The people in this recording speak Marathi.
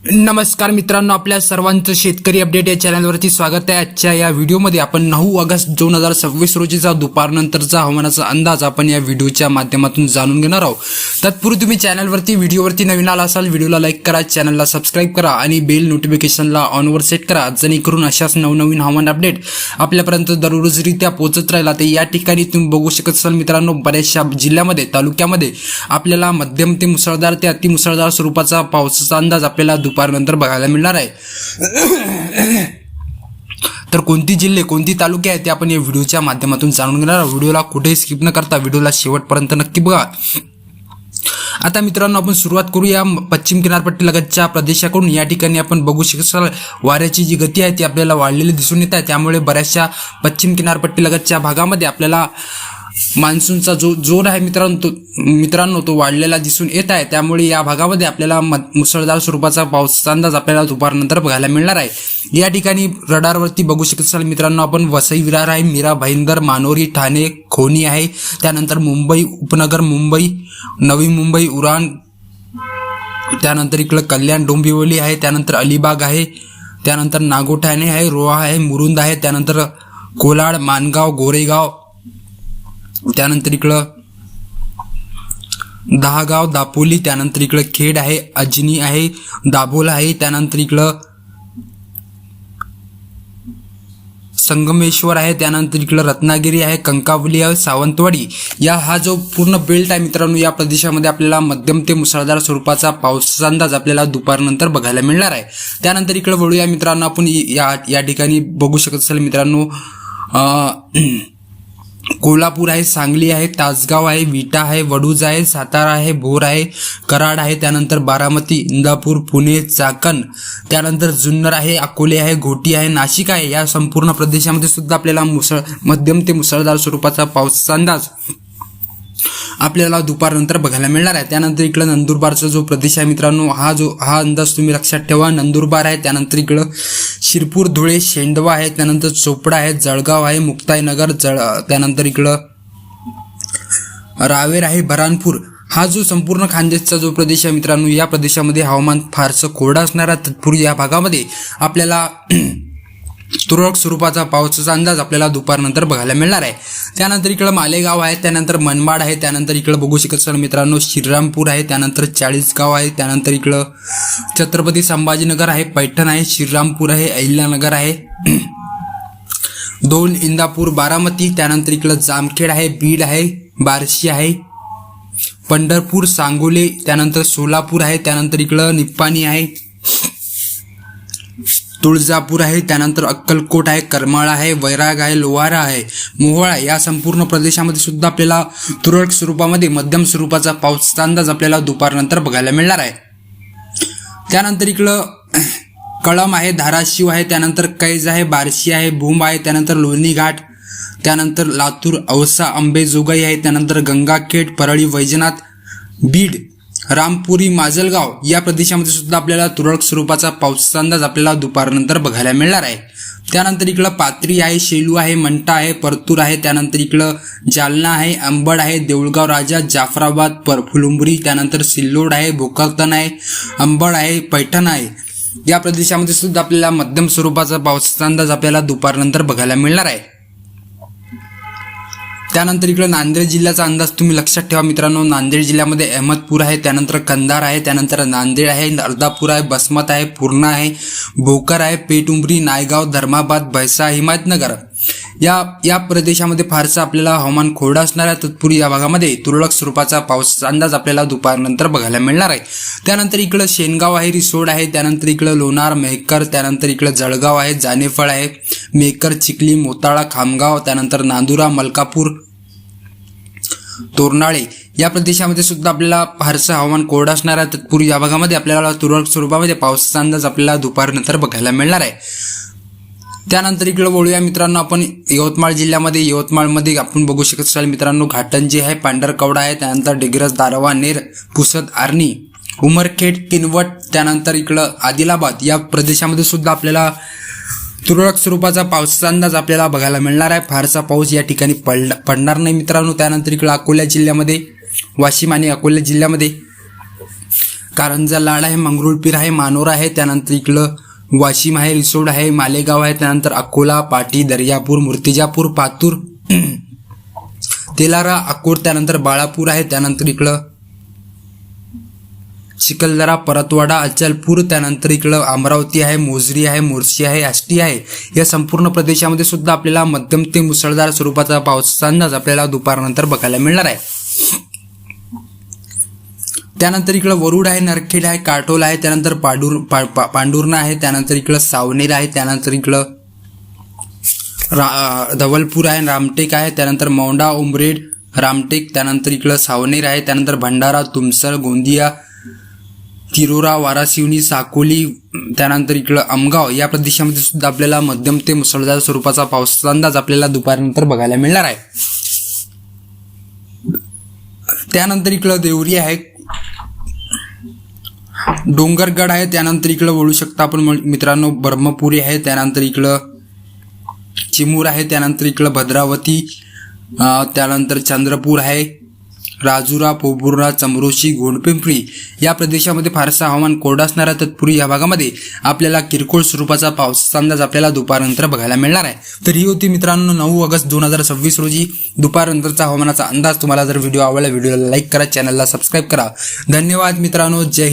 नमस्कार मित्रांनो, आपल्या सर्वांचं शेतकरी अपडेट या चॅनलवरती स्वागत आहे। आजच्या या व्हिडिओमध्ये आपण 9 ऑगस्ट 2026 रोजीचा दुपारनंतरचा हवामानाचा अंदाज आपण या व्हिडिओच्या माध्यमातून जाणून घेणार आहोत। तत्पूर्वी तुम्ही चॅनलवरती व्हिडिओवरती नवीन आला असाल, व्हिडिओला लाईक करा, चॅनलला सबस्क्राइब करा आणि बेल नोटिफिकेशनला ऑनवर सेट करा, जेणेकरून अशाच नवनवीन हवामान अपडेट आपल्यापर्यंत दररोजरित्या पोहोचत राहिला। तर या ठिकाणी तुम्ही बघू शकत असाल मित्रांनो, बऱ्याचशा जिल्ह्यामध्ये तालुक्यामध्ये आपल्याला मध्यम ते मुसळधार ते अतिमुसळधार स्वरूपाचा पावसाचा अंदाज आपल्याला दुपारनंतर बघायला मिळणार आहे। तर कोणती जिल्हे कोणती तालुके आहेत ते आपण या व्हिडिओच्या माध्यमातून जाणून घेणार आहोत। व्हिडिओला कुठेही स्किप न करता व्हिडिओला शेवटपर्यंत नक्की बघा। आता मित्रांनो, आपण सुरुवात करूया पश्चिम किनारपट्टी लगतच्या प्रदेशाकडून। या ठिकाणी आपण बघू शकतो वाऱ्याची जी गती आहे ती आपल्याला वाढलेली दिसून येत आहे, त्यामुळे बऱ्याचशा पश्चिम किनारपट्टी लगतच्या भागामध्ये आपल्याला मान्सूनचा जो जोर आहे मित्रांनो तो वाढलेला दिसून येत आहे। त्यामुळे या भागामध्ये आपल्याला मुसळधार स्वरूपाचा पावसाचा अंदाज आपल्याला दुपारनंतर बघायला मिळणार आहे। या ठिकाणी रडारवरती बघू शकत असाल मित्रांनो, आपण वसई विरार आहे, मीरा भाईंदर, मानोरी, ठाणे, खोनी आहे, त्यानंतर मुंबई उपनगर, मुंबई, नवी मुंबई, उरण, त्यानंतर इकडे कल्याण डोंबिवली आहे, त्यानंतर अलिबाग आहे, त्यानंतर नागोठाणे आहे, रोहा आहे, मुरुंद आहे, त्यानंतर कोलाड, मानगाव, गोरेगाव, त्यानंतर इकडं दहागाव, दापोली, त्यानंतर इकडं खेड आहे, अजनी आहे, दाभोला आहे, त्यानंतर इकडं संगमेश्वर आहे, त्यानंतर इकडं रत्नागिरी आहे, कंकावली आहे, सावंतवाडी या हा जो पूर्ण बेल्ट आहे मित्रांनो, या प्रदेशामध्ये आपल्याला मध्यम ते मुसळधार स्वरूपाचा पावसाचा अंदाज आपल्याला दुपारनंतर बघायला मिळणार आहे। त्यानंतर इकडे वळूया मित्रांनो, आपण या ठिकाणी बघू शकत असाल मित्रांनो, कोल्हापूर आहे, सांगली आहे, तासगाव आहे, विटा आहे, वडूज आहे, सातारा आहे, भोर आहे, कराड आहे, त्यानंतर बारामती, इंदापूर, पुणे, चाकण, त्यानंतर जुन्नर आहे, अकोले आहे, घोटी आहे, नाशिक आहे, या संपूर्ण प्रदेशामध्ये सुद्धा आपल्याला मध्यम ते मुसळधार स्वरूपाचा पावसाचा अंदाज आपल्याला दुपारनंतर बघायला मिळणार आहे। त्यानंतर इकडे नंदुरबारचा जो प्रदेश आहे मित्रांनो, हा अंदाज तुम्ही लक्षात ठेवा, नंदुरबार आहे, त्यानंतर इकडं शिरपूर, धुळे, शेंडवा आहे, त्यानंतर चोपडा आहे, जळगाव आहे, मुक्ताईनगर, त्यानंतर इकडं रावेर आहे, बऱ्हाणपूर, हा जो संपूर्ण खानदेशचा जो प्रदेश आहे मित्रांनो, या प्रदेशामध्ये हवामान फारसं कोरडं असणार आहे। तत्पूर्वी या भागामध्ये आपल्याला तुरळक स्वरूपाचा पावसाचा अंदाज आपल्याला दुपारनंतर बघायला मिळणार आहे। त्यानंतर इकडं मालेगाव आहे, त्यानंतर मनमाड आहे, त्यानंतर इकडं बघू शकत असाल मित्रांनो श्रीरामपूर आहे, त्यानंतर चाळीसगाव आहे, त्यानंतर इकडं छत्रपती संभाजीनगर आहे, पैठण आहे, श्रीरामपूर आहे, अहिल्यानगर आहे, दोन इंदापूर, बारामती, त्यानंतर इकडं जामखेड आहे, बीड आहे, बार्शी आहे, पंढरपूर, सांगोले, त्यानंतर सोलापूर आहे, त्यानंतर इकडं निप्पाणी आहे, तुळजापूर आहे, त्यानंतर अक्कलकोट आहे, करमाळा आहे, वैराग आहे, लोहारा आहे, मोहोळा, या संपूर्ण प्रदेशामध्ये सुद्धा आपल्याला तुरळक स्वरूपामध्ये मध्यम स्वरूपाचा पावसाचा अंदाज आपल्याला दुपारनंतर बघायला मिळणार आहे। त्यानंतर इकडं कळम आहे, धाराशिव आहे, त्यानंतर कैज आहे, बार्शी आहे, भूम आहे, त्यानंतर लोणी घाट, त्यानंतर लातूर, औसा, अंबेजोगाई आहे, त्यानंतर गंगाखेड, परळी, वैजनाथ, बीड, रामपुरी, माजलगाव या प्रदेशामध्ये सुद्धा आपल्याला तुरळक स्वरूपाचा पावसाचा अंदाज आपल्याला दुपारनंतर बघायला मिळणार आहे। त्यानंतर इकडं पाथरी आहे, शेलू आहे, मंठा आहे, परतूर आहे, त्यानंतर इकडं जालना आहे, अंबड आहे, देऊळगाव राजा, जाफराबाद, फुलंब्री, त्यानंतर सिल्लोड आहे, भोकरदन आहे, अंबड आहे, पैठण आहे, या प्रदेशामध्ये सुद्धा आपल्याला मध्यम स्वरूपाचा पावसाचा अंदाज आपल्याला दुपारनंतर बघायला मिळणार आहे। त्यानंतर इकडे नांदेड जिल्ह्याचा अंदाज तुम्ही लक्षात ठेवा मित्रांनो, नांदेड जिल्ह्यामध्ये अहमदपूर आहे, त्यानंतर कंधार आहे, त्यानंतर नांदेड आहे, अर्धापूर आहे, बसमत आहे, पूर्णा आहे, भोकर आहे, पेटउंबरी, नायगाव, धर्माबाद, भैसा, हिमायतनगर या प्रदेशामध्ये फारसं आपल्याला हवामान कोरडं असणार आहे। तत्पूर्वी या भागामध्ये तुरळक स्वरूपाचा पावसाचा अंदाज आपल्याला दुपारनंतर बघायला मिळणार आहे। त्यानंतर इकडं शेनगाव आहे, रिसोड आहे, त्यानंतर इकडं लोणार, मेहकर, त्यानंतर इकडं जळगाव आहे, जानेफळ आहे, मेकर, चिखली, मोताळा, खामगाव, त्यानंतर नांदुरा, मलकापूर, तोरनाळे या प्रदेशामध्ये सुद्धा आपल्याला फारसं हवामान कोरडं असणार आहे। तत्पूर्वी या भागामध्ये आपल्याला तुरळक स्वरूपामध्ये पावसाचा अंदाज आपल्याला दुपारनंतर बघायला मिळणार आहे। त्यानंतर इकडे वळूया मित्रांनो, आपण यवतमाळ जिल्ह्यामध्ये, यवतमाळमध्ये आपण बघू शकत असाल मित्रांनो, घाटंजी आहे, पांढरकवडा आहे, त्यानंतर डिग्रस, दारवा, नेर, पुसद, आर्णी, उमरखेड, किनवट, त्यानंतर इकडं आदिलाबाद या प्रदेशामध्ये सुद्धा आपल्याला तुरळक स्वरूपाचा पावसाचा अंदाज आपल्याला बघायला मिळणार आहे। फारसा पाऊस या ठिकाणी पडणार नाही मित्रांनो। त्यानंतर इकडे अकोला जिल्ह्यामध्ये, वाशिम आणि अकोला जिल्ह्यामध्ये कारंजा लाड आहे, मंगरुळपीर आहे, मानोरा आहे, त्यानंतर इकडं वाशिम आहे, रिसोड आहे, मालेगाव आहे, त्यानंतर अकोला, पाटी, दर्यापूर, मूर्तिजापूर, पातूर, तेलारा, अकोट, त्यानंतर बाळापूर आहे, त्यानंतर इकडं चिखलदरा, परतवाडा, अचलपूर, त्यानंतर इकडं अमरावती आहे, मोजरी आहे, मोर्शी आहे, आष्टी आहे. या संपूर्ण प्रदेशामध्ये सुद्धा आपल्याला मध्यम ते मुसळधार स्वरूपाचा पावसाचा अंदाज आपल्याला दुपारनंतर बघायला मिळणार आहे. त्यानंतर इकडं वरुड आहे, नरखेड आहे, काटोल आहे, त्यानंतर पांडुर्णा आहे, त्यानंतर इकडं सावनेर आहे, त्यानंतर इकडं धवलपूर आहे, रामटेक आहे, त्यानंतर मौंडा, उमरेड, रामटेक, त्यानंतर इकडं सावनेर आहे, त्यानंतर भंडारा, तुमसर, गोंदिया, तिरोरा, वाराशिवनी, साकोली, त्यानंतर इकडं आमगाव या प्रदेशामध्ये सुद्धा आपल्याला मध्यम ते मुसळधार स्वरूपाचा पावसाचा अंदाज आपल्याला दुपारनंतर बघायला मिळणार आहे. त्यानंतर इकडं देवरी आहे, डोंगरगड आहे, त्यानंतर इकडं वळू शकता आपण मित्रांनो ब्रह्मपुरी आहे, त्यानंतर इकडं चिमूर आहे, त्यानंतर इकडं भद्रावती, त्यानंतर चंद्रपूर आहे, राजुरा, पोपुर्णा, चमरोशी, गोंडपिंपरी या प्रदेशामध्ये फारसा हवामान कोरडं असणार आहे. तत्पूर्वी या भागामध्ये आपल्याला किरकोळ स्वरूपाचा पावसाचा अंदाज आपल्याला दुपारनंतर बघायला मिळणार आहे. तर ही होती मित्रांनो 9 ऑगस्ट 2026 रोजी दुपारनंतरचा हवामानाचा अंदाज. तुम्हाला जर व्हिडिओ आवडला व्हिडिओला लाईक करा, चॅनलला सबस्क्राईब करा. धन्यवाद मित्रांनो. जय